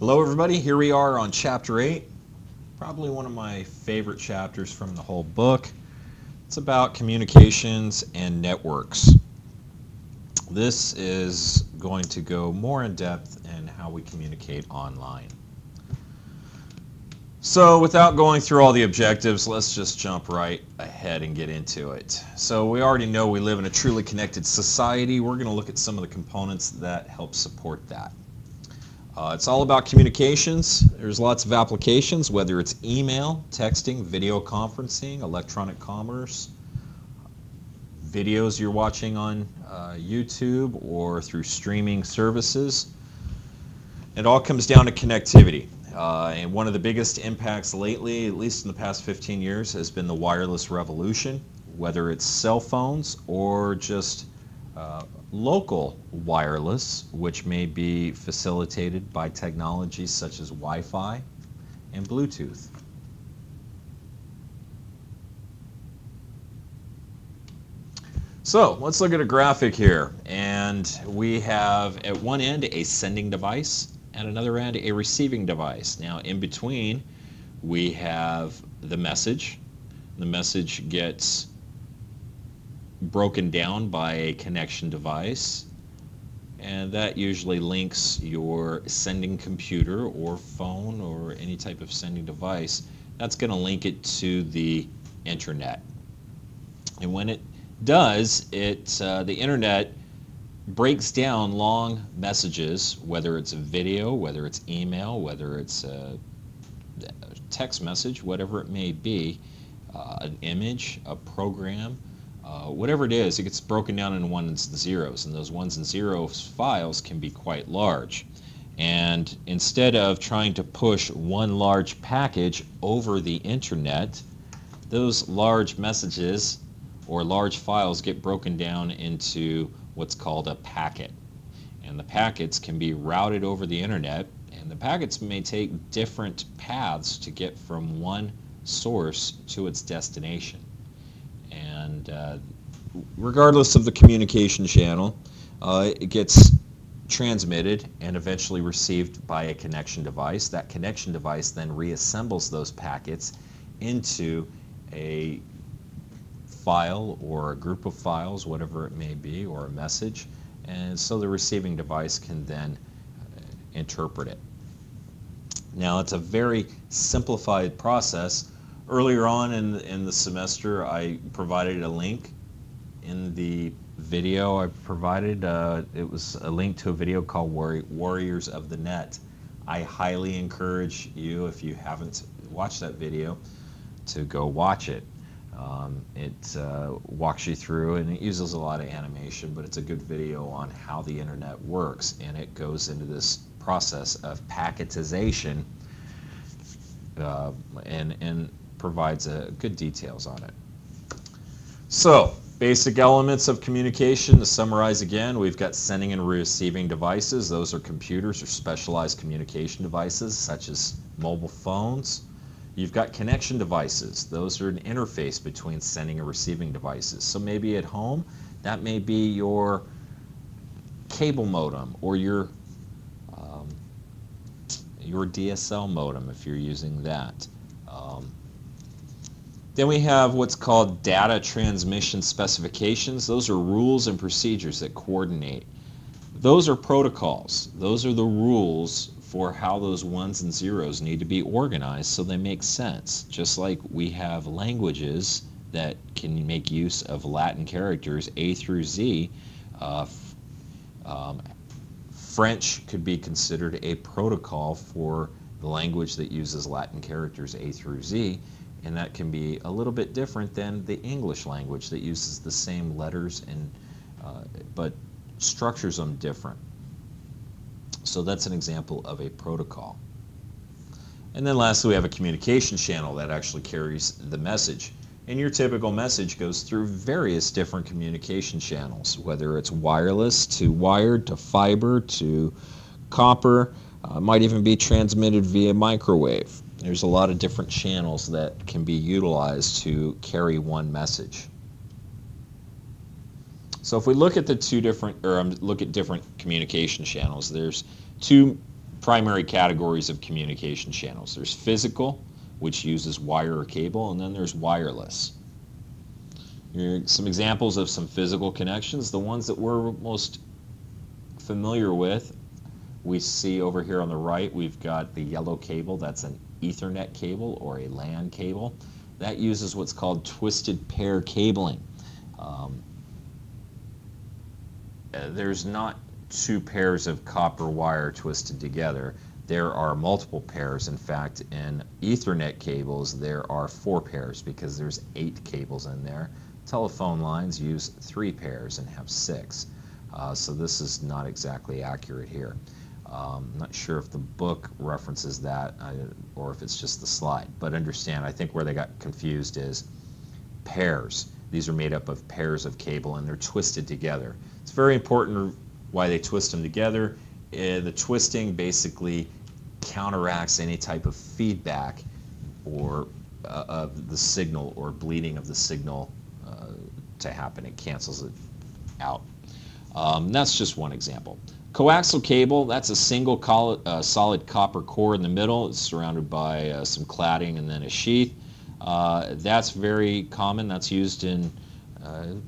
Hello everybody, here we are on chapter 8, probably one of my favorite chapters from the whole book. It's about communications and networks. This is going to go more in depth in how we communicate online. So without going through all the objectives, let's just jump right ahead and get into it. So we already know we live in a truly connected society. We're going to look at some of the components that help support that. It's all about communications. There's lots of applications, whether it's email, texting, video conferencing, electronic commerce, videos you're watching on YouTube or through streaming services. It all comes down to connectivity. And one of the biggest impacts lately, at least in the past 15 years, has been the wireless revolution, whether it's cell phones or just local wireless, which may be facilitated by technologies such as Wi-Fi and Bluetooth. So let's look at a graphic here, and we have at one end a sending device, at another end a receiving device. Now in between we have the message. The message gets broken down by a connection device, and that usually links your sending computer or phone or any type of sending device. That's going to link it to the internet. And when it does, the internet breaks down long messages, whether it's a video, whether it's email, whether it's a text message, whatever it may be, an image, a program, whatever it is, it gets broken down into ones and zeros, and those ones and zeros files can be quite large. And instead of trying to push one large package over the internet, those large messages or large files get broken down into what's called a packet. And the packets can be routed over the internet, and the packets may take different paths to get from one source to its destination. And regardless of the communication channel, it gets transmitted and eventually received by a connection device. That connection device then reassembles those packets into a file or a group of files, whatever it may be, or a message, and so the receiving device can then interpret it. Now it's a very simplified process. Earlier on in the semester, I provided a link in the video I provided. It was a link to a video called Warriors of the Net. I highly encourage you, if you haven't watched that video, to go watch it. It walks you through, and it uses a lot of animation, but it's a good video on how the internet works, and it goes into this process of packetization and provides good details on it. So, basic elements of communication, to summarize again, we've got sending and receiving devices. Those are computers or specialized communication devices such as mobile phones. You've got connection devices. Those are an interface between sending and receiving devices. So maybe at home, that may be your cable modem or your DSL modem if you're using that. Then we have what's called data transmission specifications. Those are rules and procedures that coordinate. Those are protocols. Those are the rules for how those ones and zeros need to be organized so they make sense. Just like we have languages that can make use of Latin characters A through Z, French could be considered a protocol for the language that uses Latin characters A through Z, and that can be a little bit different than the English language that uses the same letters but structures them different. So that's an example of a protocol. And then lastly, we have a communication channel that actually carries the message. And your typical message goes through various different communication channels, whether it's wireless to wired to fiber to copper, might even be transmitted via microwave. There's a lot of different channels that can be utilized to carry one message. So if we look at look at different communication channels, there's two primary categories of communication channels. There's physical, which uses wire or cable, and then there's wireless. Here are some examples of some physical connections. The ones that we're most familiar with, we see over here on the right, we've got the yellow cable. That's an Ethernet cable or a LAN cable. That uses what's called twisted pair cabling. There's not two pairs of copper wire twisted together. There are multiple pairs. In fact, in Ethernet cables, there are 4 pairs because there's 8 cables in there. Telephone lines use 3 pairs and have 6. So this is not exactly accurate here. I'm not sure if the book references that or if it's just the slide. But understand, I think where they got confused is pairs. These are made up of pairs of cable and they're twisted together. It's very important why they twist them together. The twisting basically counteracts any type of feedback or of the signal or bleeding of the signal to happen. It cancels it out. That's just one example. Coaxial cable, that's a single solid copper core in the middle. It's surrounded by some cladding and then a sheath. That's very common. That's used in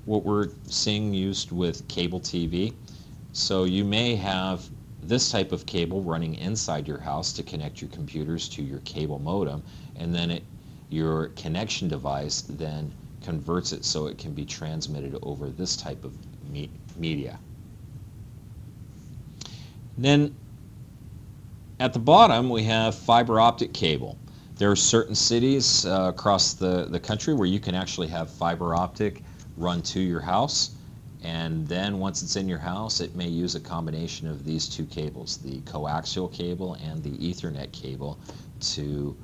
what we're seeing used with cable TV. So you may have this type of cable running inside your house to connect your computers to your cable modem, and then your connection device then converts it so it can be transmitted over this type of media. Then at the bottom we have fiber optic cable. There are certain cities across the country where you can actually have fiber optic run to your house, and then once it's in your house it may use a combination of these 2 cables, the coaxial cable and the Ethernet cable, to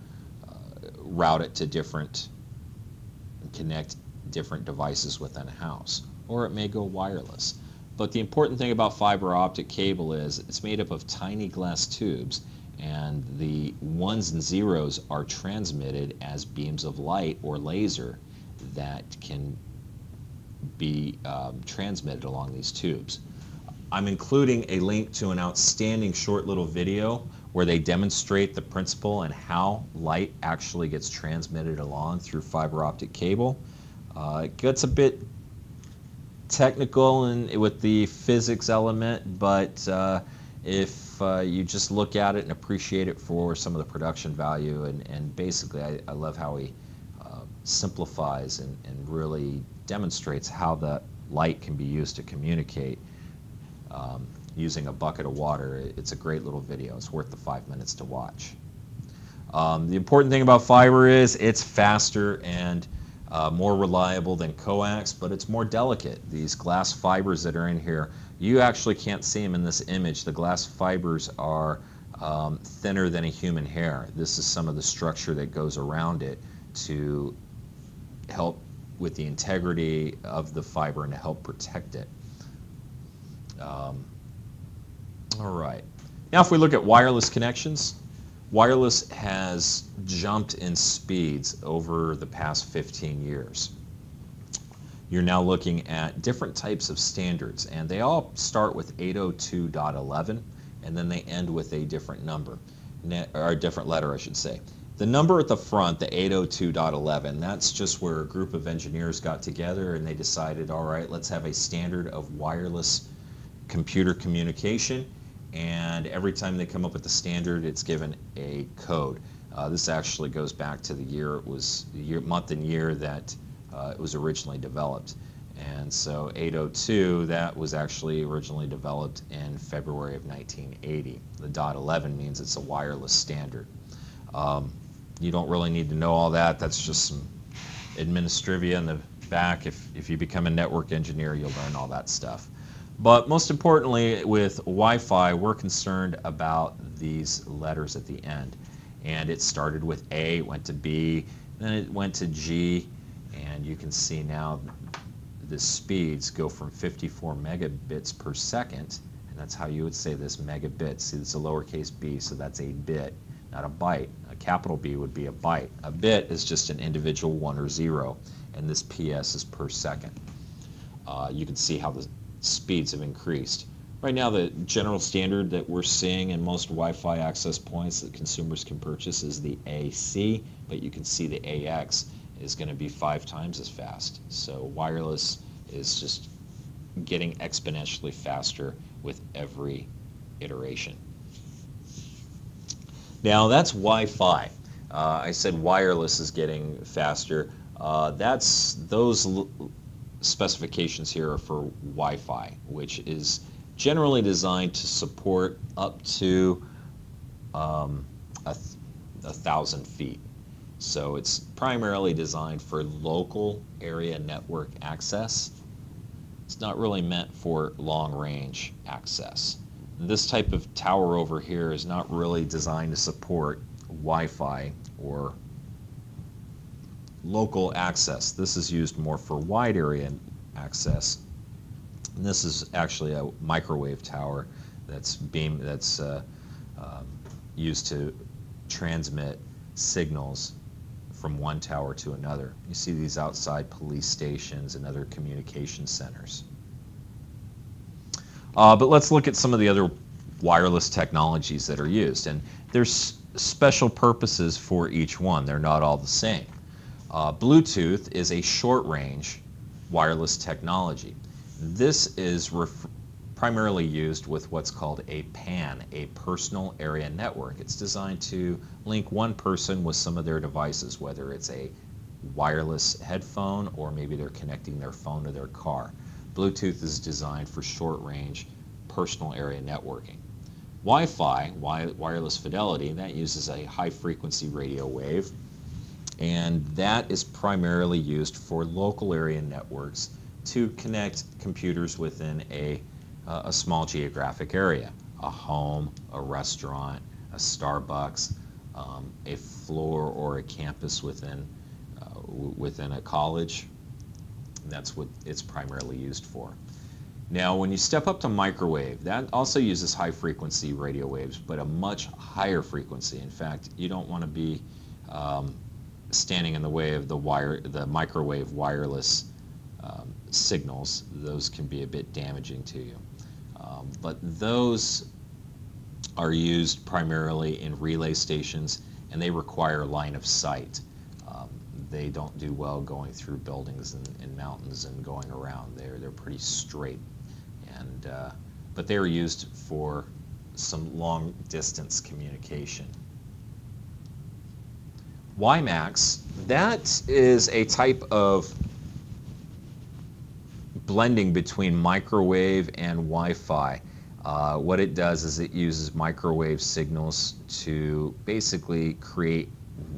route it to connect different devices within a house, or it may go wireless. But the important thing about fiber optic cable is it's made up of tiny glass tubes, and the 1s and 0s are transmitted as beams of light or laser that can be transmitted along these tubes. I'm including a link to an outstanding short little video where they demonstrate the principle and how light actually gets transmitted along through fiber optic cable. It gets a bit technical and with the physics element, but if you just look at it and appreciate it for some of the production value, and basically I love how he simplifies and really demonstrates how the light can be used to communicate using a bucket of water. It's a great little video. It's worth the 5 minutes to watch. The important thing about fiber is it's faster and more reliable than coax, but it's more delicate. These glass fibers that are in here, you actually can't see them in this image. The glass fibers are thinner than a human hair. This is some of the structure that goes around it to help with the integrity of the fiber and to help protect it. All right. Now if we look at wireless connections, wireless has jumped in speeds over the past 15 years. You're now looking at different types of standards, and they all start with 802.11, and then they end with a different number, or a different letter, I should say. The number at the front, the 802.11, that's just where a group of engineers got together and they decided, all right, let's have a standard of wireless computer communication, and every time they come up with the standard, it's given a code. This actually goes back to the year it was, month and year that it was originally developed. And so 802, that was actually originally developed in February of 1980. The .11 means it's a wireless standard. You don't really need to know all that. That's just some administrivia in the back. If you become a network engineer, you'll learn all that stuff. But most importantly, with Wi-Fi, we're concerned about these letters at the end. And it started with A, it went to B, then it went to G, and you can see now the speeds go from 54 megabits per second, and that's how you would say this, megabits. See, it's a lowercase b, so that's a bit, not a byte. A capital B would be a byte. A bit is just an individual 1 or 0, and this PS is per second. You can see how the speeds have increased. Right now, the general standard that we're seeing in most Wi-Fi access points that consumers can purchase is the AC, but you can see the AX is going to be 5 times as fast. So wireless is just getting exponentially faster with every iteration. Now that's Wi-Fi. I said wireless is getting faster. Those specifications here are for Wi-Fi, which is generally designed to support up to 1,000 feet. So it's primarily designed for local area network access. It's not really meant for long-range access. This type of tower over here is not really designed to support Wi-Fi or local access. This is used more for wide area access. And this is actually a microwave tower that's used to transmit signals from one tower to another. You see these outside police stations and other communication centers. But let's look at some of the other wireless technologies that are used. And there's special purposes for each one. They're not all the same. Bluetooth is a short-range wireless technology. This is primarily used with what's called a PAN, a personal area network. It's designed to link one person with some of their devices, whether it's a wireless headphone or maybe they're connecting their phone to their car. Bluetooth is designed for short-range personal area networking. Wi-Fi, wireless fidelity, that uses a high-frequency radio wave, and that is primarily used for local area networks to connect computers within a small geographic area, a home, a restaurant, a Starbucks, a floor or a campus within a college. That's what it's primarily used for. Now, when you step up to microwave, that also uses high-frequency radio waves, but a much higher frequency. In fact, you don't want to be standing in the way of the microwave wireless signals. Those can be a bit damaging to you. But those are used primarily in relay stations, and they require line of sight. They don't do well going through buildings and mountains and going around. They're pretty straight, but they are used for some long distance communication. WiMAX, that is a type of blending between microwave and Wi-Fi. What it does is it uses microwave signals to basically create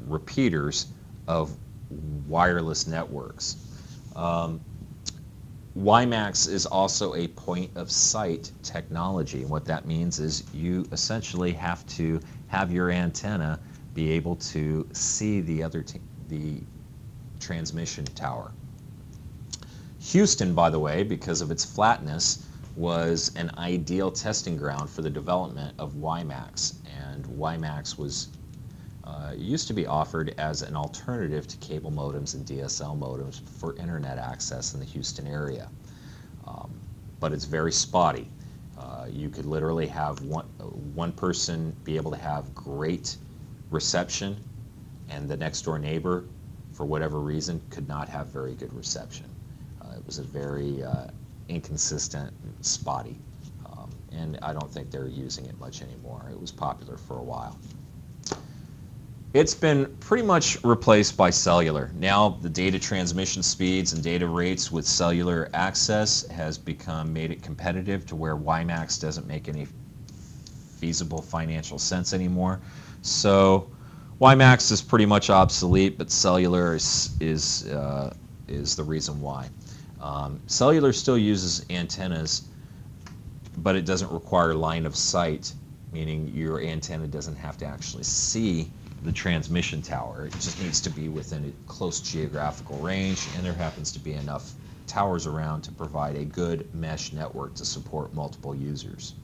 repeaters of wireless networks. WiMAX is also a point of sight technology. What that means is you essentially have to have your antenna be able to see the transmission tower. Houston, by the way, because of its flatness, was an ideal testing ground for the development of WiMAX, and WiMAX was used to be offered as an alternative to cable modems and DSL modems for internet access in the Houston area. But it's very spotty. You could literally have one person be able to have great reception, and the next door neighbor, for whatever reason, could not have very good reception. It was a very inconsistent, spotty, and I don't think they're using it much anymore. It was popular for a while. It's been pretty much replaced by cellular. Now the data transmission speeds and data rates with cellular access has made it competitive to where WiMAX doesn't make any feasible financial sense anymore. So WiMAX is pretty much obsolete, but cellular is the reason why. Cellular still uses antennas, but it doesn't require line of sight, meaning your antenna doesn't have to actually see the transmission tower. It just needs to be within a close geographical range, and there happens to be enough towers around to provide a good mesh network to support multiple users.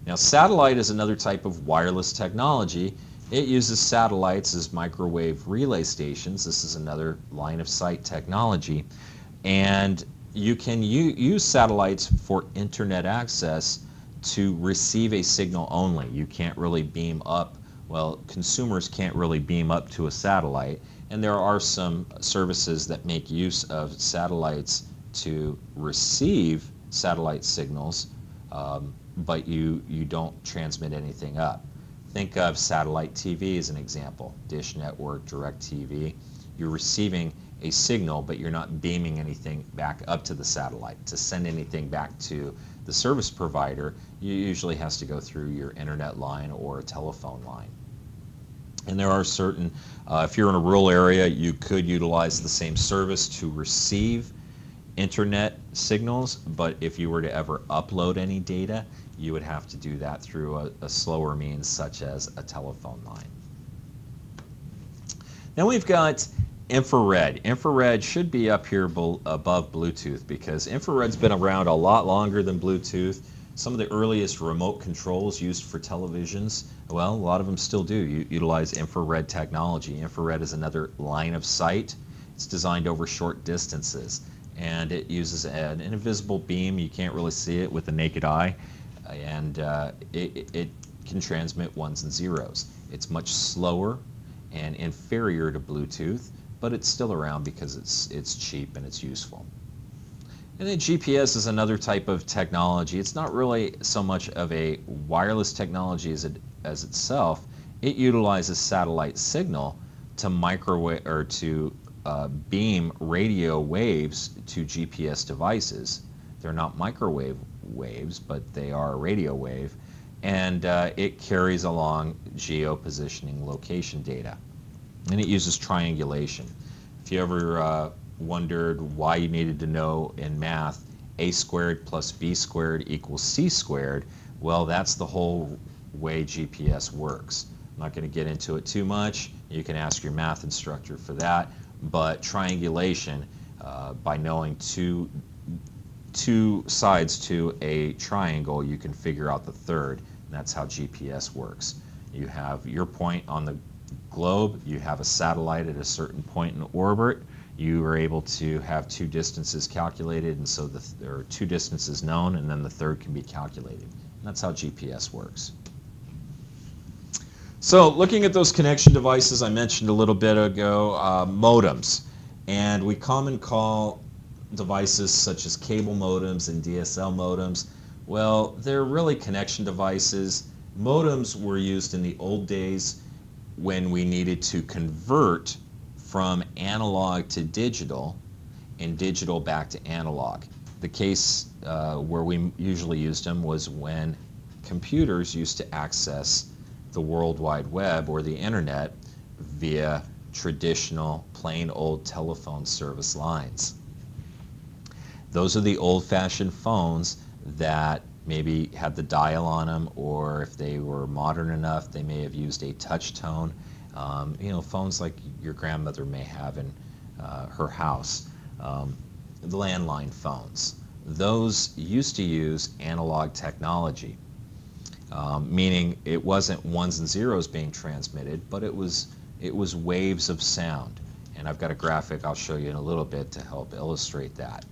Now, satellite is another type of wireless technology. It uses satellites as microwave relay stations. This is another line of sight technology, and you can use satellites for internet access to receive a signal only. You can't really beam up. Well, consumers can't really beam up to a satellite, and there are some services that make use of satellites to receive satellite signals, but you don't transmit anything up. Think of satellite TV as an example. Dish Network, DirecTV. You're receiving a signal, but you're not beaming anything back up to the satellite. To send anything back to the service provider, you usually has to go through your internet line or a telephone line. And there are certain, if you're in a rural area, you could utilize the same service to receive internet signals, but if you were to ever upload any data, you would have to do that through a slower means such as a telephone line. Then we've got infrared. Infrared should be up here above Bluetooth because infrared's been around a lot longer than Bluetooth. Some of the earliest remote controls used for televisions, well, a lot of them still do utilize infrared technology. Infrared is another line of sight. It's designed over short distances, and it uses an invisible beam. You can't really see it with the naked eye, and it can transmit ones and zeros. It's much slower and inferior to Bluetooth, but it's still around because it's cheap and it's useful. And then GPS is another type of technology. It's not really so much of a wireless technology as itself. It utilizes satellite signal to microwave or to beam radio waves to GPS devices. They're not microwave waves, but they are a radio wave, and it carries along geo-positioning location data. And it uses triangulation. If you ever wondered why you needed to know in math a squared plus b squared equals c squared, well, that's the whole way GPS works. I'm not going to get into it too much. You can ask your math instructor for that. But triangulation, by knowing two sides to a triangle, you can figure out the third. And that's how GPS works. You have your point on the globe, you have a satellite at a certain point in orbit, you are able to have two distances calculated, and so there are two distances known, and then the third can be calculated. And that's how GPS works. So looking at those connection devices I mentioned a little bit ago, modems, and we commonly call devices such as cable modems and DSL modems, well, they're really connection devices. Modems were used in the old days when we needed to convert from analog to digital and digital back to analog. The case where we usually used them was when computers used to access the World Wide Web or the internet via traditional plain old telephone service lines. Those are the old-fashioned phones that maybe had the dial on them, or if they were modern enough, they may have used a touch tone. Phones like your grandmother may have in her house, the landline phones. Those used to use analog technology, meaning it wasn't ones and zeros being transmitted, but it was waves of sound. And I've got a graphic I'll show you in a little bit to help illustrate that.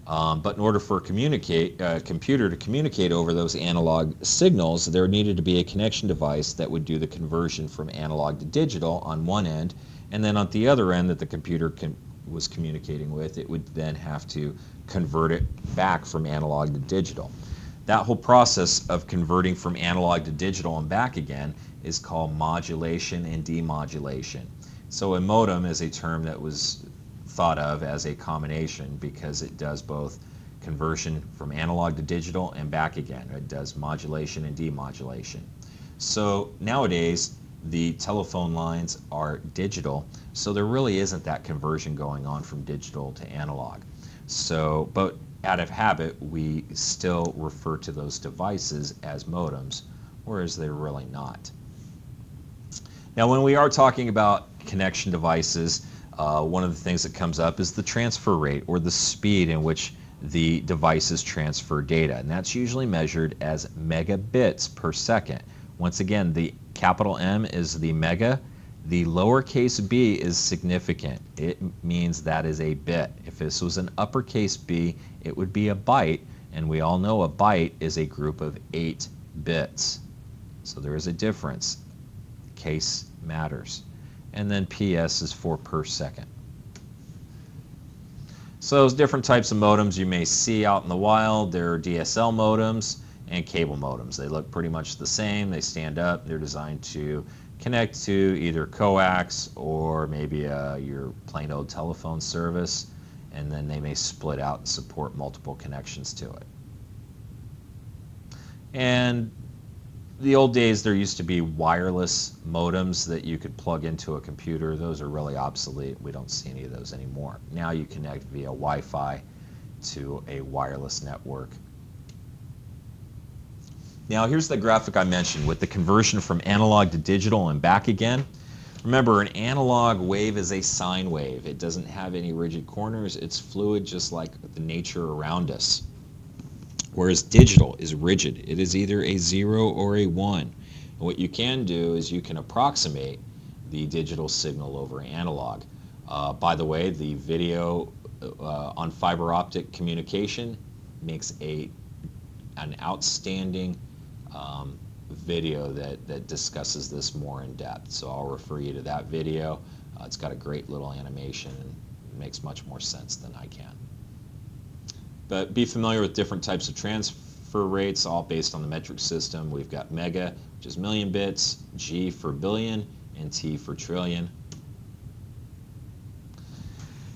But in order for a computer to communicate over those analog signals, there needed to be a connection device that would do the conversion from analog to digital on one end, and then on the other end that the computer was communicating with, it would then have to convert it back from analog to digital. That whole process of converting from analog to digital and back again is called modulation and demodulation. So a modem is a term that was thought of as a combination because it does both conversion from analog to digital and back again. It does modulation and demodulation. So nowadays the telephone lines are digital, so there really isn't that conversion going on from digital to analog. So, but out of habit, we still refer to those devices as modems, whereas they're really not. Now, when we are talking about connection devices, one of the things that comes up is the transfer rate, or the speed in which the devices transfer data, and that's usually measured as megabits per second. Once again, the capital M is the mega, The lowercase b is significant. It means that is a bit. If this was an uppercase b, it would be a byte, and we all know a byte is a group of 8 bits. So there is a difference. Case matters. And then PS is for per second. So those different types of modems you may see out in the wild, there are DSL modems and cable modems. They look pretty much the same. They stand up. They're designed to connect to either coax or maybe your plain old telephone service, and then they may split out and support multiple connections to it. And the old days, there used to be wireless modems that you could plug into a computer. Those are really obsolete. We don't see any of those anymore. Now you connect via Wi-Fi to a wireless network. Now here's the graphic I mentioned with the conversion from analog to digital and back again. Remember, an analog wave is a sine wave. It doesn't have any rigid corners. It's fluid, just like the nature around us. Whereas digital is rigid. It is either a 0 or a 1. And what you can do is you can approximate the digital signal over analog. By the way, the video on fiber optic communication makes an outstanding video that discusses this more in depth. So I'll refer you to that video. It's got a great little animation and it makes much more sense than I can. But be familiar with different types of transfer rates, all based on the metric system. We've got mega, which is million bits, G for billion, and T for trillion.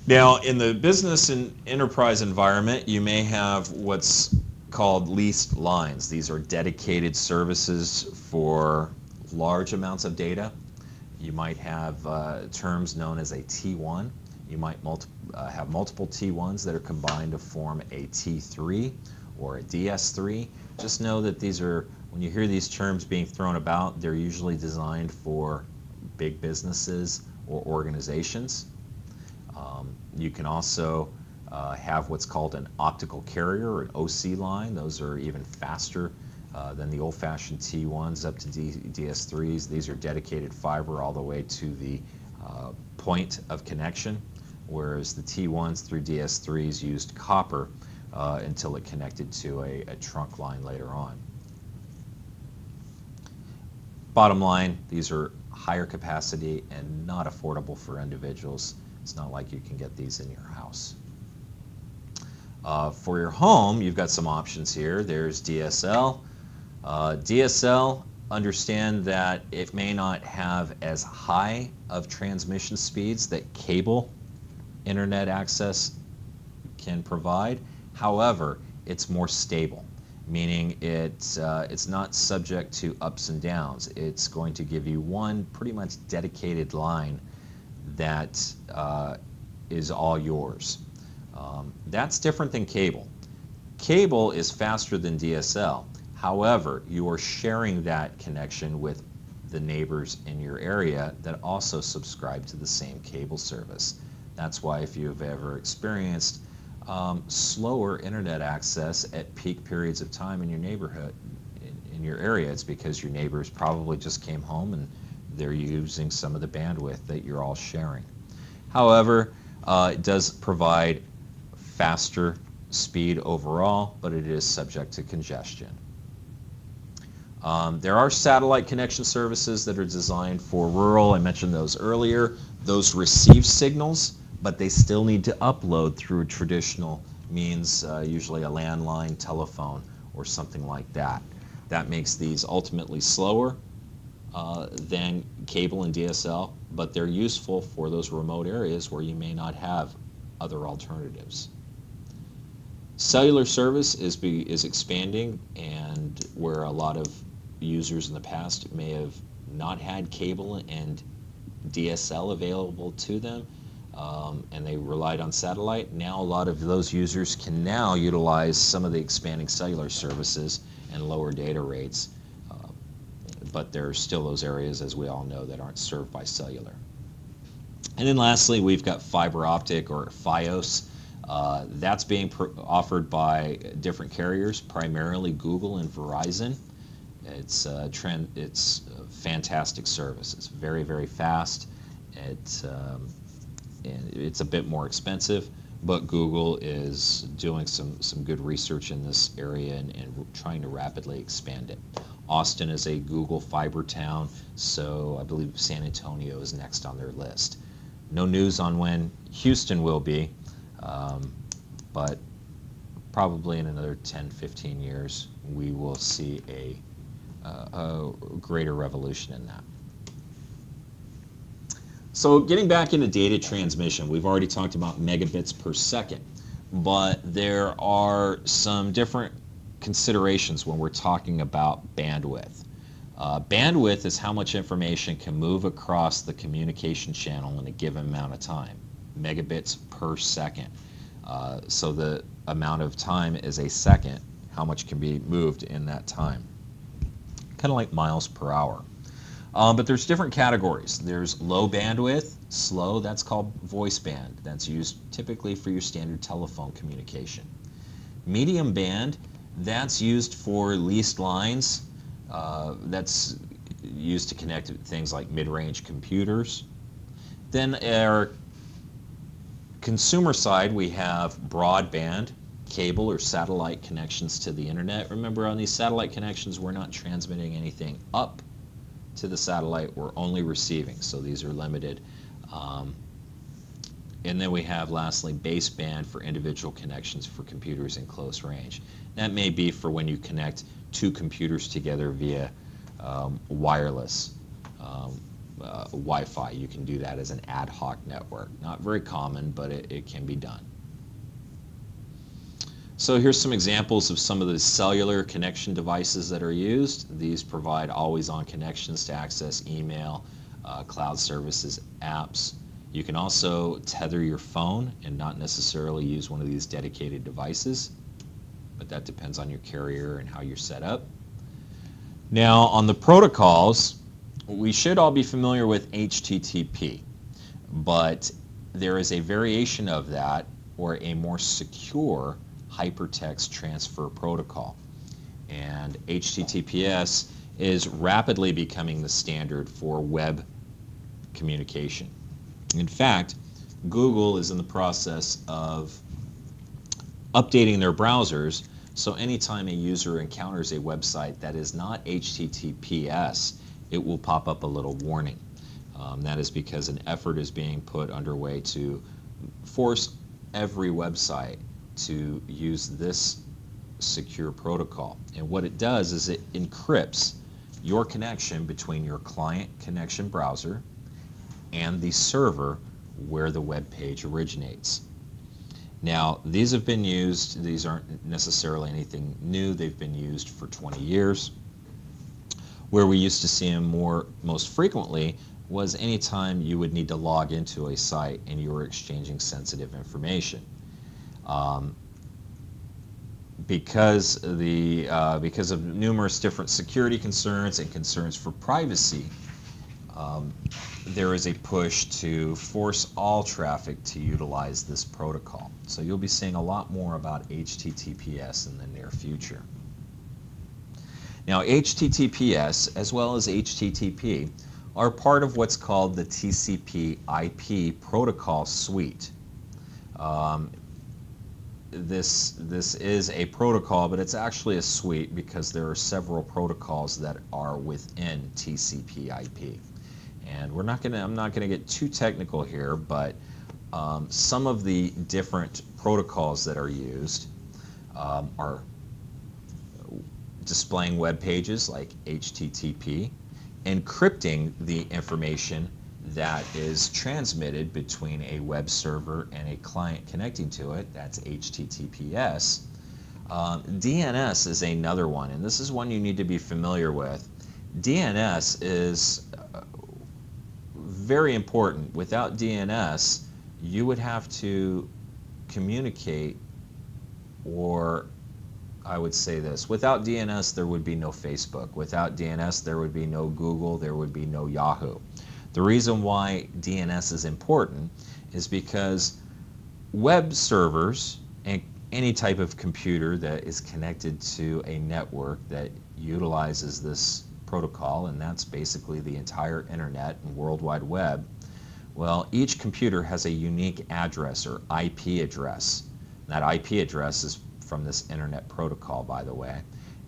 Now, in the business and enterprise environment, you may have what's called leased lines. These are dedicated services for large amounts of data. You might have terms known as a T1. You might have multiple T1s that are combined to form a T3 or a DS3. Just know that these are, when you hear these terms being thrown about, they're usually designed for big businesses or organizations. You can also have what's called an optical carrier or an OC line. Those are even faster than the old-fashioned T1s up to DS3s. These are dedicated fiber all the way to the point of connection, whereas the T1s through DS3s used copper until it connected to a trunk line later on. Bottom line, these are higher capacity and not affordable for individuals. It's not like you can get these in your house. For your home, you've got some options here. There's DSL. DSL, understand that it may not have as high of transmission speeds that cable internet access can provide. However, it's more stable, meaning it's not subject to ups and downs. It's going to give you one pretty much dedicated line that is all yours. That's different than cable. Cable is faster than DSL. However, you are sharing that connection with the neighbors in your area that also subscribe to the same cable service. That's why if you've ever experienced slower internet access at peak periods of time in your neighborhood, in your area, it's because your neighbors probably just came home and they're using some of the bandwidth that you're all sharing. However, it does provide faster speed overall, but it is subject to congestion. There are satellite connection services that are designed for rural. I mentioned those earlier. Those receive signals, but they still need to upload through traditional means, usually a landline, telephone, or something like that. That makes these ultimately slower than cable and DSL, but they're useful for those remote areas where you may not have other alternatives. Cellular service is expanding, and where a lot of users in the past may have not had cable and DSL available to them, and they relied on satellite. Now a lot of those users can now utilize some of the expanding cellular services and lower data rates, but there are still those areas, as we all know, that aren't served by cellular. And then lastly, we've got fiber optic, or Fios. That's being offered by different carriers, primarily Google and Verizon. It's it's a fantastic service. It's very, very fast. And it's a bit more expensive, but Google is doing some good research in this area and trying to rapidly expand it. Austin is a Google fiber town, so I believe San Antonio is next on their list. No news on when Houston will be, but probably in another 10-15 years we will see a greater revolution in that. So getting back into data transmission, we've already talked about megabits per second, but there are some different considerations when we're talking about bandwidth. Bandwidth is how much information can move across the communication channel in a given amount of time, megabits per second. So the amount of time is a second, how much can be moved in that time. Kind of like miles per hour. But there's different categories. There's low bandwidth, slow, that's called voice band. That's used typically for your standard telephone communication. Medium band, that's used for leased lines. That's used to connect things like mid-range computers. Then our consumer side, we have broadband, cable or satellite connections to the internet. Remember, on these satellite connections, we're not transmitting anything up to the satellite, we're only receiving, so these are limited. And then we have lastly baseband for individual connections for computers in close range. That may be for when you connect two computers together via wireless Wi-Fi. You can do that as an ad hoc network. Not very common, but it can be done. So here's some examples of some of the cellular connection devices that are used. These provide always-on connections to access email, cloud services, apps. You can also tether your phone and not necessarily use one of these dedicated devices, but that depends on your carrier and how you're set up. Now on the protocols, we should all be familiar with HTTP, but there is a variation of that, or a more secure hypertext transfer protocol. And HTTPS is rapidly becoming the standard for web communication. In fact, Google is in the process of updating their browsers, so anytime a user encounters a website that is not HTTPS, it will pop up a little warning. That is because an effort is being put underway to force every website to use this secure protocol. And what it does is it encrypts your connection between your client connection browser and the server where the web page originates. Now, these have been used, these aren't necessarily anything new, they've been used for 20 years. Where we used to see them most frequently was anytime you would need to log into a site and you were exchanging sensitive information. Because of numerous different security concerns and concerns for privacy, there is a push to force all traffic to utilize this protocol. So you'll be seeing a lot more about HTTPS in the near future. Now, HTTPS as well as HTTP are part of what's called the TCP/IP protocol suite. This is a protocol, but it's actually a suite because there are several protocols that are within TCP/IP. And I'm not going to get too technical here, but some of the different protocols that are used are displaying web pages like HTTP, encrypting the information that is transmitted between a web server and a client connecting to it, that's HTTPS. DNS is another one, and this is one you need to be familiar with. DNS is very important. Without DNS, you would have to communicate, or I would say this, without DNS there would be no Facebook. Without DNS there would be no Google, there would be no Yahoo. The reason why DNS is important is because web servers and any type of computer that is connected to a network that utilizes this protocol, and that's basically the entire internet and World Wide Web. Well, each computer has a unique address or IP address. And that IP address is from this internet protocol, by the way.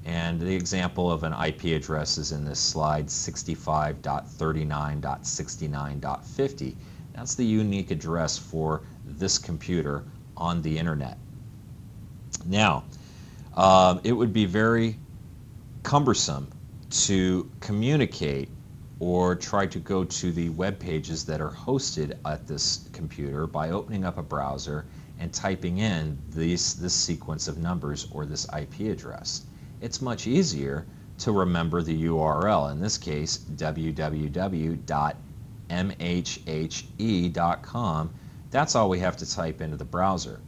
And the example of an IP address is in this slide, 65.39.69.50. That's the unique address for this computer on the internet. Now, it would be very cumbersome to communicate or try to go to the web pages that are hosted at this computer by opening up a browser and typing in this sequence of numbers or this IP address. It's much easier to remember the URL, in this case www.mhhe.com. That's all we have to type into the browser.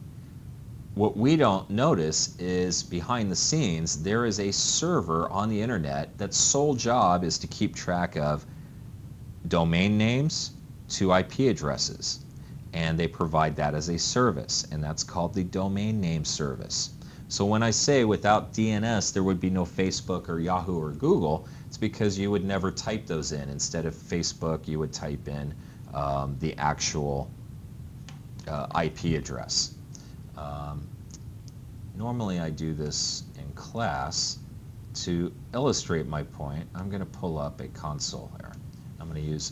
What we don't notice is behind the scenes there is a server on the internet that's sole job is to keep track of domain names to IP addresses, and they provide that as a service, and that's called the domain name service. So when I say without DNS there would be no Facebook or Yahoo or Google, it's because you would never type those in. Instead of Facebook, you would type in the actual IP address. Normally I do this in class. To illustrate my point, I'm going to pull up a console here. I'm going to use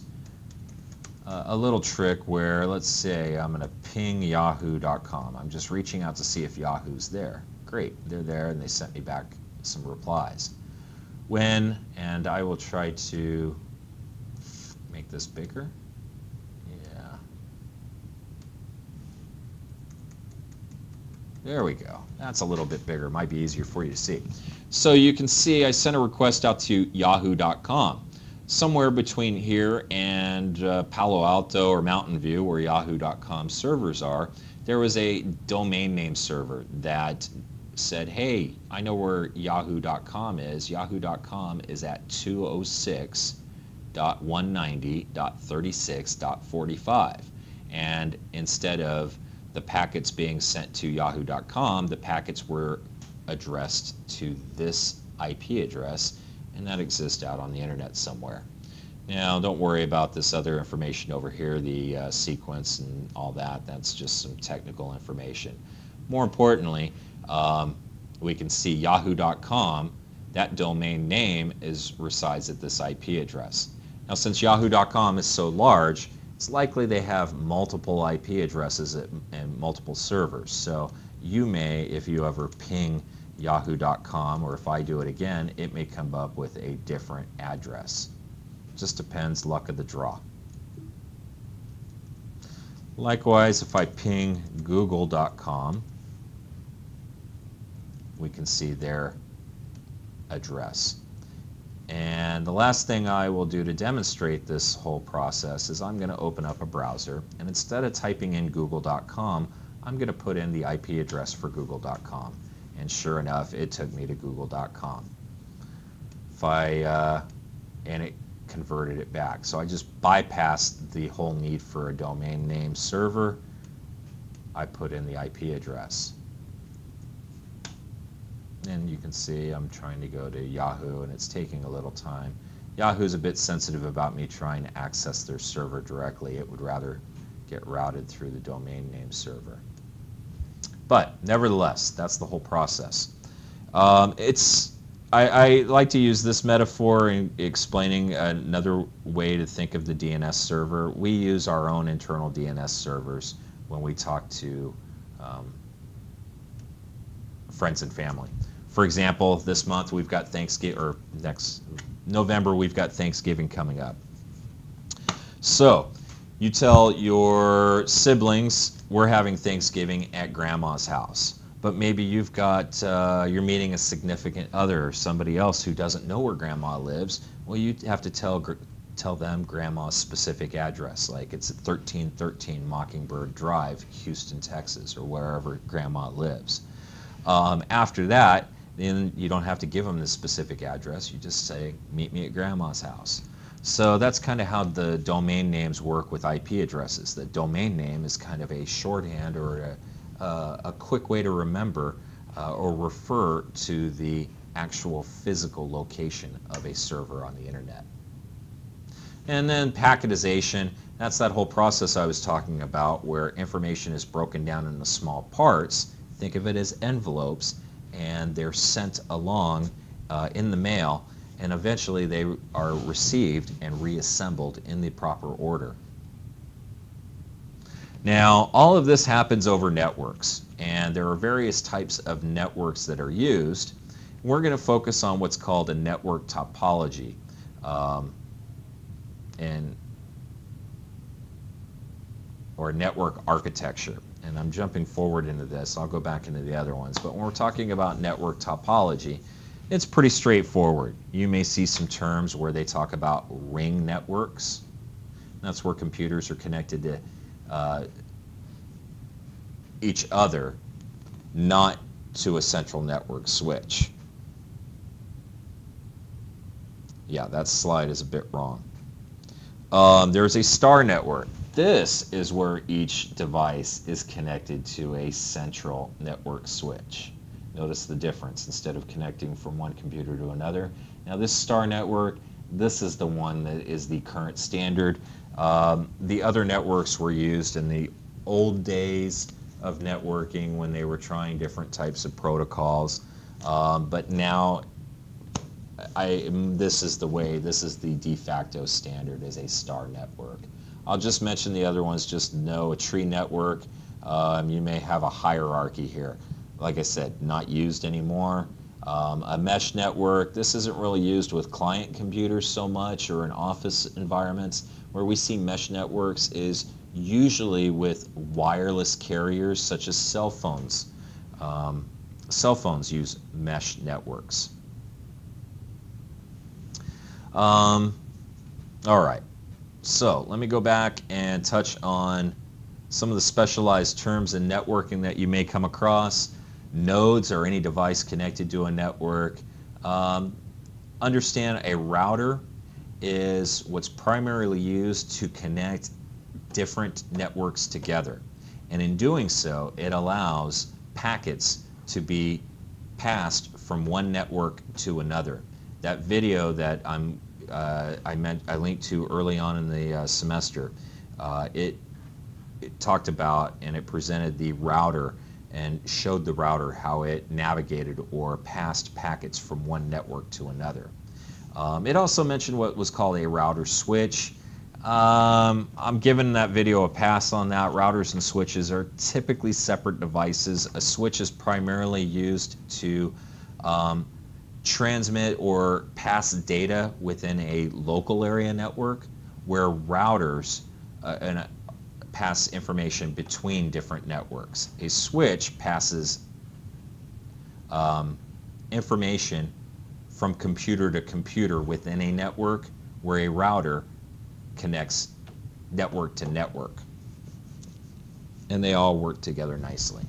a little trick where, let's say I'm going to ping yahoo.com. I'm just reaching out to see if Yahoo's there. Great, they're there, and they sent me back some replies. And I will try to make this bigger. Yeah. There we go. That's a little bit bigger. Might be easier for you to see. So you can see I sent a request out to yahoo.com. Somewhere between here and Palo Alto or Mountain View, where yahoo.com servers are, there was a domain name server that said, hey, I know where yahoo.com is. Yahoo.com is at 206.190.36.45. And instead of the packets being sent to yahoo.com, the packets were addressed to this IP address, and that exists out on the internet somewhere. Now, don't worry about this other information over here, the sequence and all that. That's just some technical information. More importantly, we can see yahoo.com, that domain name resides at this IP address. Now, since yahoo.com is so large, it's likely they have multiple IP addresses and multiple servers. So you may, if you ever ping yahoo.com, or if I do it again, it may come up with a different address. Just depends, luck of the draw. Likewise, if I ping google.com, we can see their address. And the last thing I will do to demonstrate this whole process is I'm going to open up a browser, and instead of typing in google.com, I'm going to put in the IP address for google.com. And sure enough, it took me to google.com. And it converted it back. So I just bypassed the whole need for a domain name server. I put in the IP address. And you can see I'm trying to go to Yahoo, and it's taking a little time. Yahoo's a bit sensitive about me trying to access their server directly. It would rather get routed through the domain name server. But nevertheless, that's the whole process. I like to use this metaphor in explaining another way to think of the DNS server. We use our own internal DNS servers when we talk to friends and family. For example, this month we've got Thanksgiving, or next November we've got Thanksgiving coming up. So you tell your siblings, we're having Thanksgiving at Grandma's house. But maybe you've got, you're meeting a significant other or somebody else who doesn't know where Grandma lives. Well, you have to tell them Grandma's specific address, like it's at 1313 Mockingbird Drive, Houston, Texas, or wherever Grandma lives. After that, then you don't have to give them the specific address. You just say, meet me at Grandma's house. So that's kind of how the domain names work with IP addresses. The domain name is kind of a shorthand or a quick way to remember or refer to the actual physical location of a server on the internet. And then packetization, that's that whole process I was talking about where information is broken down into small parts. Think of it as envelopes, and they're sent along in the mail, and eventually they are received and reassembled in the proper order. Now, all of this happens over networks, and there are various types of networks that are used. We're going to focus on what's called a network topology. Or network architecture. And I'm jumping forward into this. I'll go back into the other ones. But when we're talking about network topology, it's pretty straightforward. You may see some terms where they talk about ring networks. That's where computers are connected to each other, not to a central network switch. Yeah, that slide is a bit wrong. There's a star network. This is where each device is connected to a central network switch. Notice the difference. Instead of connecting from one computer to another. Now this star network, this is the one that is the current standard. The other networks were used in the old days of networking when they were trying different types of protocols. But now this is the way, this is the de facto standard, is a star network. I'll just mention the other ones. Just know a tree network, you may have a hierarchy here. Like I said, not used anymore. A mesh network, this isn't really used with client computers so much or in office environments. Where we see mesh networks is usually with wireless carriers such as cell phones. Cell phones use mesh networks. All right, so let me go back and touch on some of the specialized terms in networking that you may come across. Nodes are any device connected to a network. Understand a router is what's primarily used to connect different networks together. And in doing so, it allows packets to be passed from one network to another. That video that I linked to early on in the semester, it talked about and it presented the router and showed the router how it navigated or passed packets from one network to another. It also mentioned what was called a router switch. I'm giving that video a pass on that. Routers and switches are typically separate devices. A switch is primarily used to transmit or pass data within a local area network, where routers pass information between different networks. A switch passes information from computer to computer within a network, where a router connects network to network. And they all work together nicely.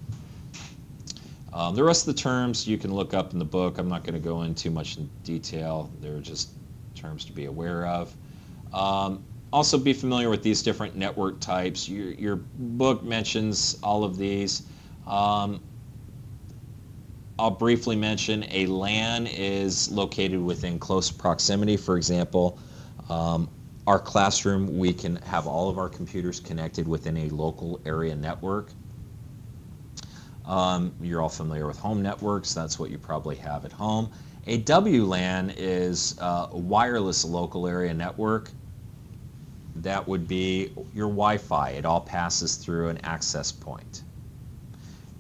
The rest of the terms you can look up in the book. I'm not going to go into much in detail. They're just terms to be aware of. Also be familiar with these different network types. Your book mentions all of these. I'll briefly mention a LAN is located within close proximity. For example, our classroom, we can have all of our computers connected within a local area network. You're all familiar with home networks. That's what you probably have at home. A WLAN is a wireless local area network. That would be your Wi-Fi. It all passes through an access point.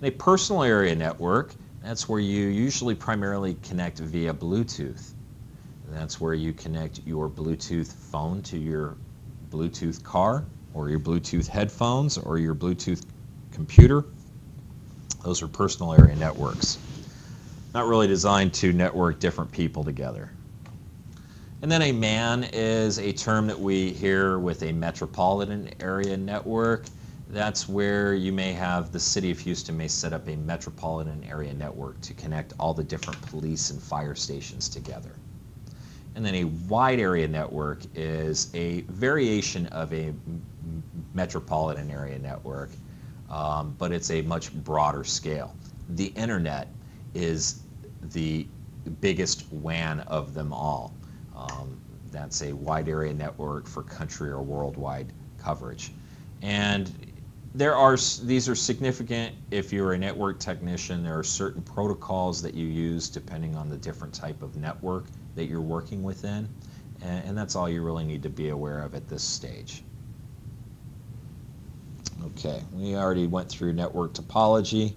A personal area network, that's where you usually primarily connect via Bluetooth. That's where you connect your Bluetooth phone to your Bluetooth car, or your Bluetooth headphones, or your Bluetooth computer. Those are personal area networks. Not really designed to network different people together. And then a MAN is a term that we hear with a metropolitan area network. That's where you may have, the city of Houston may set up a metropolitan area network to connect all the different police and fire stations together. And then a wide area network is a variation of a metropolitan area network, but it's a much broader scale. The internet is the biggest WAN of them all. That's a wide area network for country or worldwide coverage. And these are significant if you're a network technician. There are certain protocols that you use depending on the different type of network that you're working within, and that's all you really need to be aware of at this stage. Okay, we already went through network topology.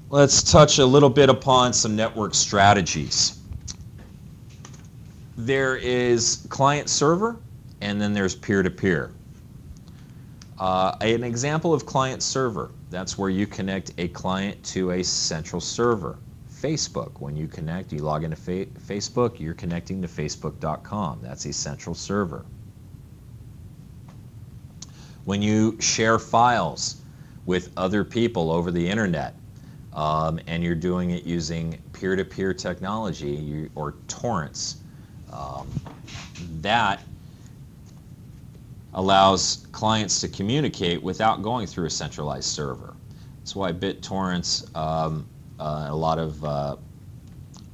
Let's touch a little bit upon some network strategies. There is client server, and then there's peer-to-peer. An example of client server, that's where you connect a client to a central server. Facebook, when you connect, you log into Facebook, you're connecting to facebook.com. That's a central server. When you share files with other people over the internet, and you're doing it using peer-to-peer technology or torrents, that allows clients to communicate without going through a centralized server. That's why BitTorrents, a lot of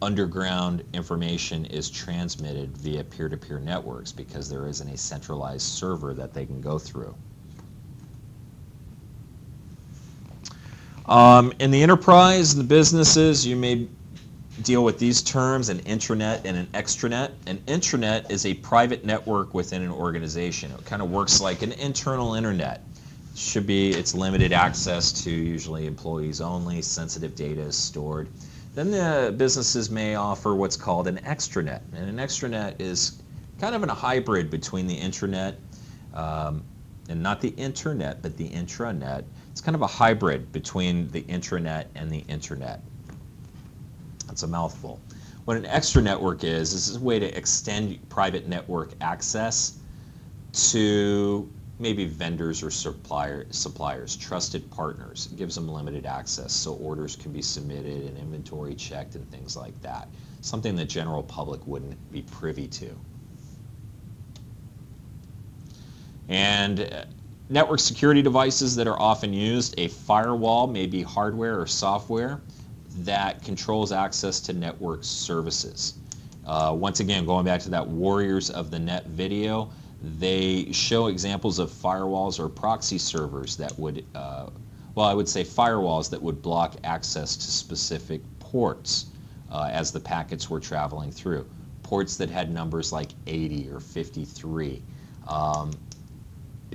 underground information is transmitted via peer-to-peer networks because there isn't a centralized server that they can go through. In the enterprise, the businesses, you may deal with these terms: an intranet and an extranet. An intranet is a private network within an organization. It kind of works like an internal internet. It's limited access to usually employees only. Sensitive data is stored. Then the businesses may offer what's called an extranet. And an extranet is kind of a hybrid between the intranet and not the internet, but the intranet. It's kind of a hybrid between the intranet and the internet. That's a mouthful. What an extra network is a way to extend private network access to maybe vendors or suppliers, trusted partners. It gives them limited access so orders can be submitted and inventory checked and things like that. Something the general public wouldn't be privy to. And network security devices that are often used: a firewall, maybe hardware or software, that controls access to network services. Once again, going back to that Warriors of the Net video, they show examples of firewalls or proxy servers that would, I would say firewalls that would block access to specific ports as the packets were traveling through. Ports that had numbers like 80 or 53.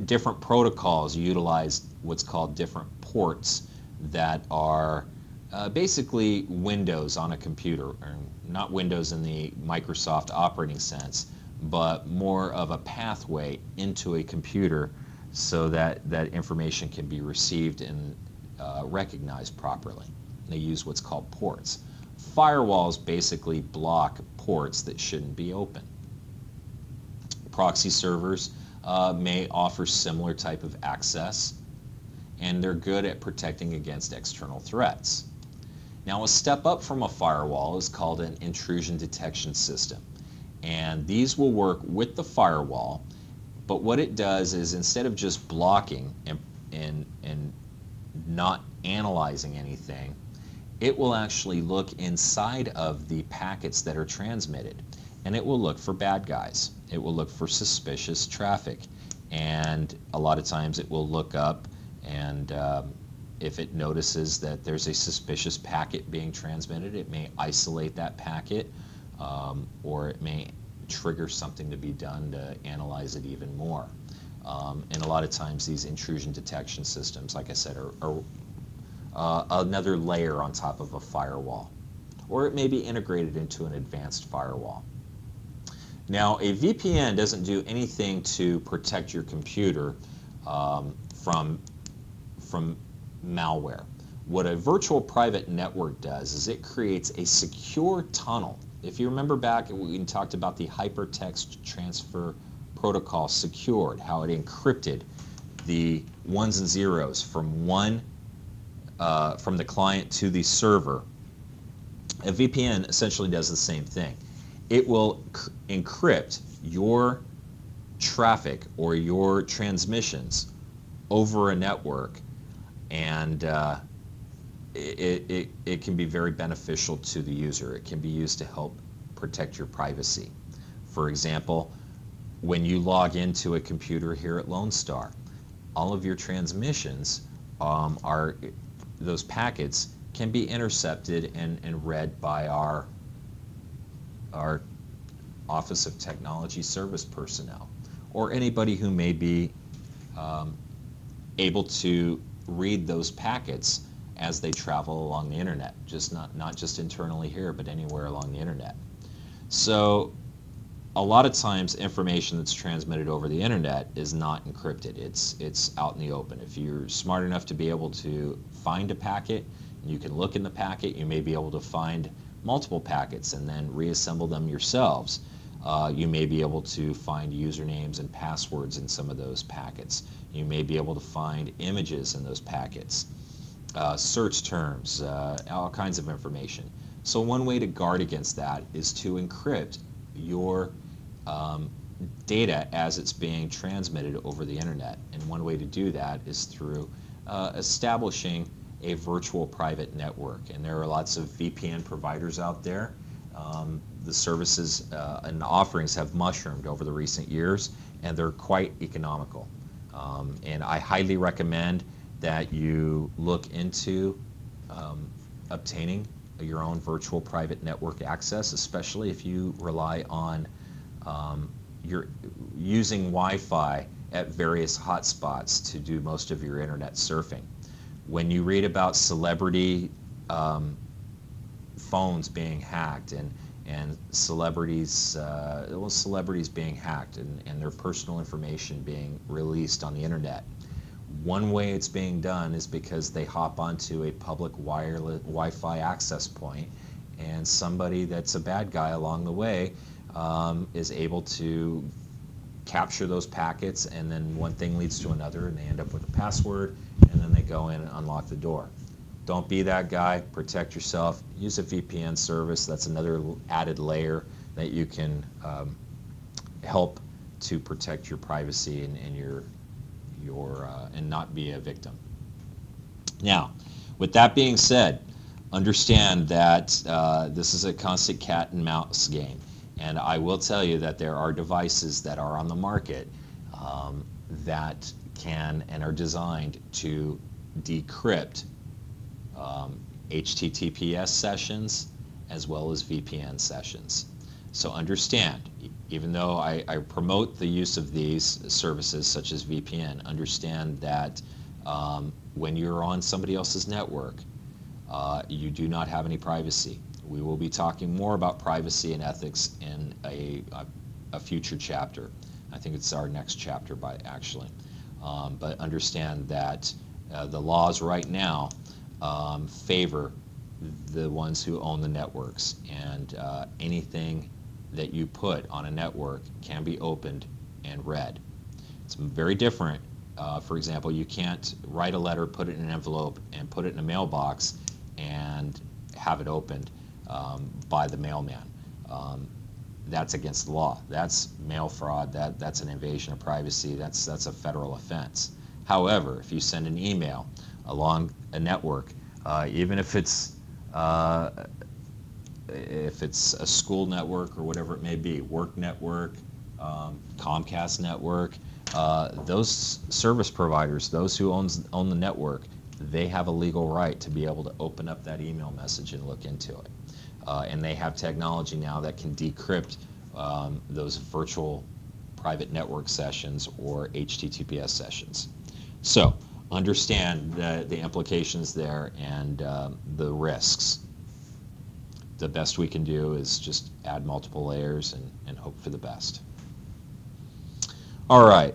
Different protocols utilize what's called different ports that are basically windows on a computer, or not windows in the Microsoft operating sense, but more of a pathway into a computer so that that information can be received and recognized properly. They use what's called ports. Firewalls basically block ports that shouldn't be open. Proxy servers may offer similar type of access, and they're good at protecting against external threats. Now, a step up from a firewall is called an intrusion detection system, and these will work with the firewall, but what it does is, instead of just blocking and not analyzing anything, it will actually look inside of the packets that are transmitted, and it will look for bad guys. It will look for suspicious traffic, and a lot of times it will look up, and if it notices that there's a suspicious packet being transmitted, it may isolate that packet, or it may trigger something to be done to analyze it even more. And a lot of times these intrusion detection systems, like I said, are another layer on top of a firewall, or it may be integrated into an advanced firewall. Now, a VPN doesn't do anything to protect your computer from malware. What a virtual private network does is it creates a secure tunnel. If you remember back, we talked about the hypertext transfer protocol secured, how it encrypted the ones and zeros from the client to the server. A VPN essentially does the same thing. It will encrypt your traffic or your transmissions over a network, and it can be very beneficial to the user. It can be used to help protect your privacy. For example, when you log into a computer here at Lone Star, all of your transmissions those packets can be intercepted and read by our Office of Technology Service personnel, or anybody who may be able to read those packets as they travel along the internet, not just internally here, but anywhere along the internet. So a lot of times information that's transmitted over the internet is not encrypted. It's out in the open. If you're smart enough to be able to find a packet, and you can look in the packet, you may be able to find multiple packets and then reassemble them yourselves. You may be able to find usernames and passwords in some of those packets. You may be able to find images in those packets, search terms, all kinds of information. So one way to guard against that is to encrypt your data as it's being transmitted over the internet. And one way to do that is through establishing a virtual private network. And there are lots of VPN providers out there. The services and offerings have mushroomed over the recent years, and they're quite economical. And I highly recommend that you look into obtaining your own virtual private network access, especially if you rely on you're using Wi-Fi at various hotspots to do most of your internet surfing. When you read about celebrity phones being hacked and celebrities being hacked and their personal information being released on the internet, one way it's being done is because they hop onto a public wireless Wi-Fi access point, and somebody that's a bad guy along the way is able to capture those packets, and then one thing leads to another, and they end up with a password, and then they go in and unlock the door. Don't be that guy. Protect yourself. Use a VPN service. That's another added layer that you can help to protect your privacy and your and not be a victim. Now, with that being said, understand that this is a constant cat and mouse game, and I will tell you that there are devices that are on the market that can and are designed to decrypt HTTPS sessions as well as VPN sessions. So understand, even though I promote the use of these services such as VPN, understand that when you're on somebody else's network, you do not have any privacy. We will be talking more about privacy and ethics in a future chapter. I think it's our next chapter actually. But understand that the laws right now favor the ones who own the networks, and anything that you put on a network can be opened and read. It's very different. For example, you can't write a letter, put it in an envelope, and put it in a mailbox and have it opened by the mailman. That's against the law. That's mail fraud. That's an invasion of privacy. That's a federal offense. However, if you send an email along a network, even if it's a school network or whatever it may be, work network, Comcast network, those service providers, those who own the network, they have a legal right to be able to open up that email message and look into it. And they have technology now that can decrypt those virtual private network sessions or HTTPS sessions. So understand the implications there and the risks. The best we can do is just add multiple layers and hope for the best. All right.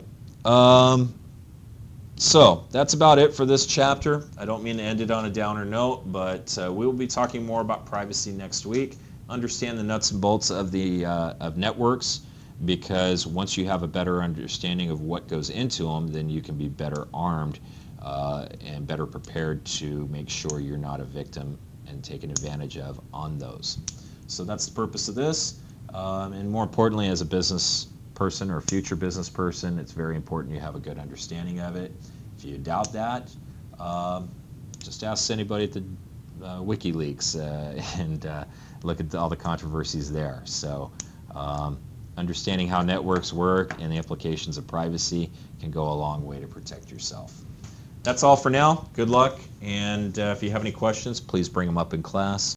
So that's about it for this chapter. I don't mean to end it on a downer note, but we will be talking more about privacy next week. Understand the nuts and bolts of the of networks, because once you have a better understanding of what goes into them, then you can be better armed and better prepared to make sure you're not a victim and taken advantage of on those. So that's the purpose of this. And more importantly, as a business person or a future business person, it's very important you have a good understanding of it. If you doubt that, just ask anybody at the WikiLeaks and look at all the controversies there. So understanding how networks work and the implications of privacy can go a long way to protect yourself. That's all for now. Good luck, and if you have any questions, please bring them up in class.